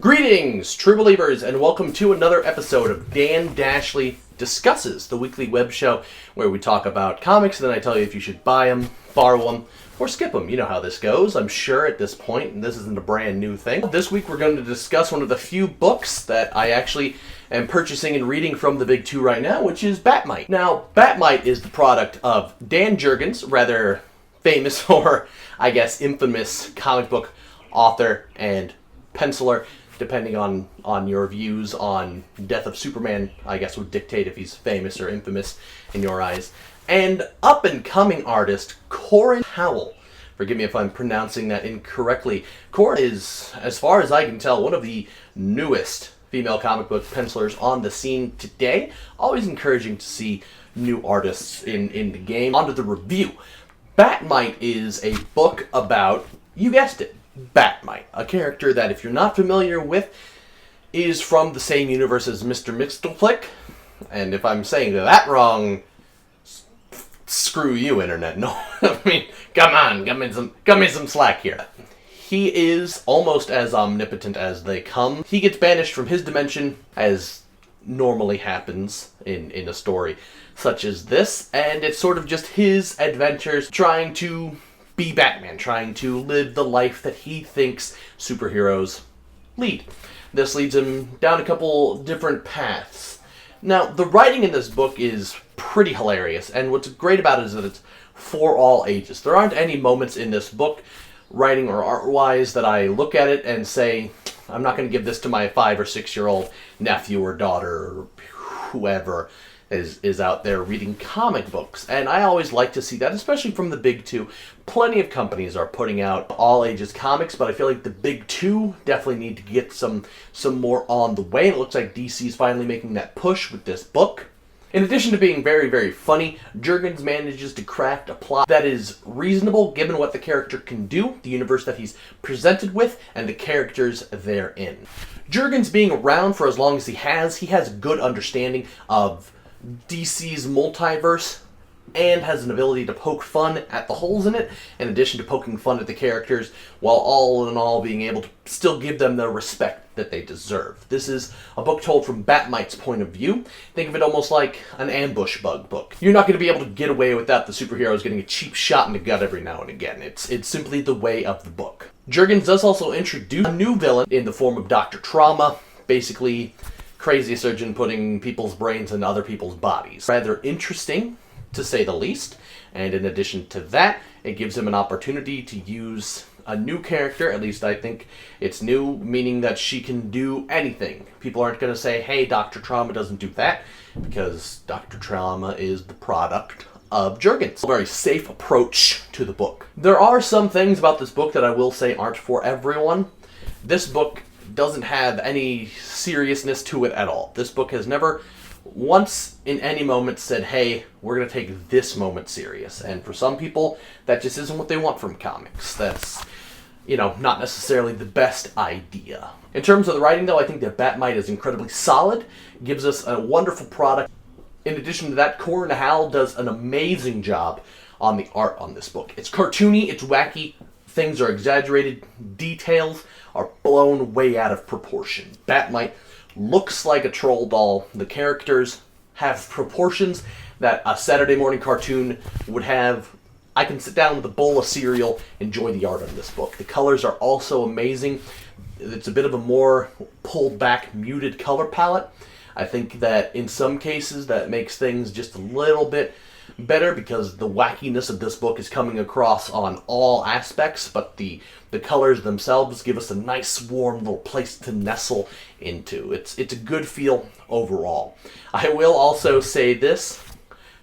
Greetings, true believers, and welcome to another episode of Dan Dashley Discusses, the weekly web show where we talk about comics, and then I tell you if you should buy them, borrow them, or skip them. You know how this goes, I'm sure, at this point, and this isn't a brand new thing. This week we're going to discuss one of the few books that I actually am purchasing and reading from the big two right now, which is Bat-Mite. Now, Bat-Mite is the product of Dan Jurgens, rather famous or, I guess, infamous comic book author and penciler, depending on your views on Death of Superman, I guess would dictate if he's famous or infamous in your eyes. And up-and-coming artist Corin Howell. Forgive me if I'm pronouncing that incorrectly. Corin is, as far as I can tell, one of the newest female comic book pencilers on the scene today. Always encouraging to see new artists in the game. On to the review. Bat-Mite is a book about, you guessed it, Bat-Mite, a character that, if you're not familiar with, is from the same universe as Mr. Mxyzptlk. And if I'm saying that wrong, screw you, internet. No, I mean, come on, give me some slack here. He is almost as omnipotent as they come. He gets banished from his dimension, as normally happens in a story such as this, and it's sort of just his adventures trying to be Batman, trying to live the life that he thinks superheroes lead. This leads him down a couple different paths. Now, the writing in this book is pretty hilarious, and what's great about it is that it's for all ages. There aren't any moments in this book, writing or art-wise, that I look at it and say, I'm not going to give this to my 5 or 6 year old nephew or daughter or whoever is out there reading comic books. And I always like to see that, especially from the big two. Plenty of companies are putting out all ages comics, but I feel like the big two definitely need to get some more on the way. It looks like DC's finally making that push with this book. In addition to being very, very funny, Jurgens manages to craft a plot that is reasonable given what the character can do, the universe that he's presented with, and the characters therein. Jurgens being around for as long as he has a good understanding of DC's multiverse and has an ability to poke fun at the holes in it, in addition to poking fun at the characters, while all in all being able to still give them the respect that they deserve. This is a book told from Bat-Mite's point of view. Think of it almost like an ambush bug book. You're not going to be able to get away without the superheroes getting a cheap shot in the gut every now and again. It's simply the way of the book. Jurgens does also introduce a new villain in the form of Dr. Trauma, basically crazy surgeon putting people's brains in other people's bodies. Rather interesting, to say the least, and in addition to that, it gives him an opportunity to use a new character. At least I think it's new, meaning that she can do anything. People aren't going to say, hey, Dr. Trauma doesn't do that, because Dr. Trauma is the product of Jurgens. A very safe approach to the book. There are some things about this book that I will say aren't for everyone. This book doesn't have any seriousness to it at all. This book has never once in any moment said, hey, we're going to take this moment serious. And for some people, that just isn't what they want from comics. That's, not necessarily the best idea. In terms of the writing, though, I think that Bat-Mite is incredibly solid, gives us a wonderful product. In addition to that, Corin Howell does an amazing job on the art on this book. It's cartoony, it's wacky, things are exaggerated, details are blown way out of proportion. Bat-Mite looks like a troll doll. The characters have proportions that a Saturday morning cartoon would have. I can sit down with a bowl of cereal, enjoy the art on this book. The colors are also amazing. It's a bit of a more pulled back, muted color palette. I think that in some cases that makes things just a little bit better because the wackiness of this book is coming across on all aspects, but the colors themselves give us a nice warm little place to nestle into. It's a good feel overall. I will also say this,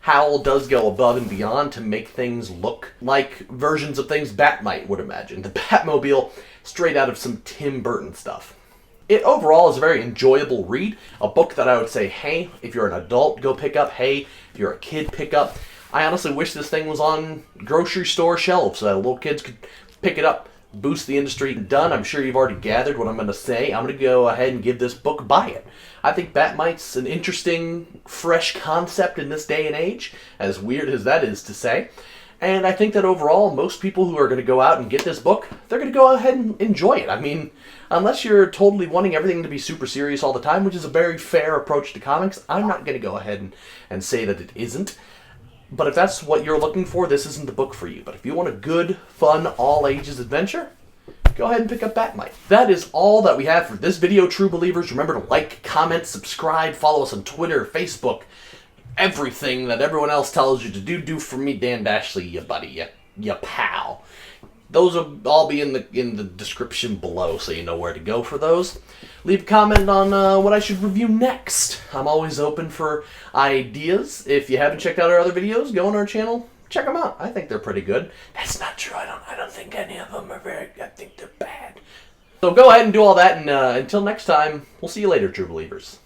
Howell does go above and beyond to make things look like versions of things Bat-Mite would imagine. The Batmobile straight out of some Tim Burton stuff. It overall is a very enjoyable read, a book that I would say, hey, if you're an adult, go pick up. Hey, if you're a kid, pick up. I honestly wish this thing was on grocery store shelves so that little kids could pick it up, boost the industry. Done. I'm sure you've already gathered what I'm going to say. I'm going to go ahead and give this book, buy it. I think Bat-Mite's an interesting, fresh concept in this day and age, as weird as that is to say. And I think that overall, most people who are going to go out and get this book, they're going to go ahead and enjoy it. I mean, unless you're totally wanting everything to be super serious all the time, which is a very fair approach to comics, I'm not going to go ahead and say that it isn't. But if that's what you're looking for, this isn't the book for you. But if you want a good, fun, all-ages adventure, go ahead and pick up Bat-Mite. That is all that we have for this video, true believers. Remember to like, comment, subscribe, follow us on Twitter, Facebook, everything that everyone else tells you to do for me, Dan Dashley, you buddy, you pal. Those will all be in the description below, so you know where to go for those. Leave a comment on what I should review next. I'm always open for ideas. If you haven't checked out our other videos, go on our channel, check them out. I think they're pretty good. That's not true. I don't think any of them are very. I think they're bad. So go ahead and do all that, and until next time, we'll see you later, true believers.